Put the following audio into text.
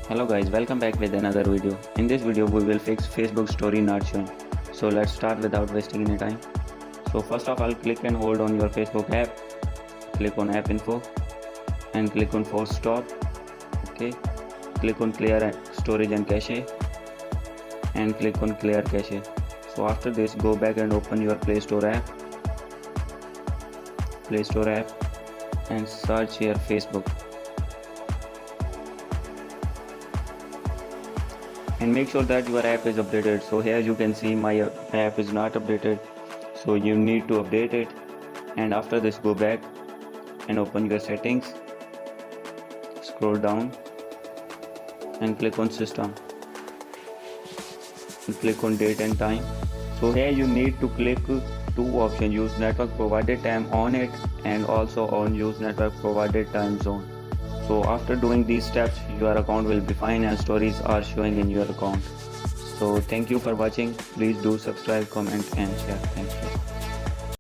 Hello guys, welcome back with another video. In this video we will fix Facebook story not showing. So let's start without wasting any time. So first of all, click and hold on your Facebook app. Click on app info and click on force stop. Okay. Click on clear storage and cache and click on clear cache. So after this, go back and open your Play Store app and search here Facebook. And make sure that your app is updated. So here you can see my app is not updated, so you need to update it. And after this, go back and open your settings, scroll down and click on system and click on date and time. So here you need to click two options, use network provided time on it and also on use network provided time zone. So after doing these steps, your account will be fine and stories are showing in your account. So thank you for watching. Please do subscribe, comment and share. Thank you.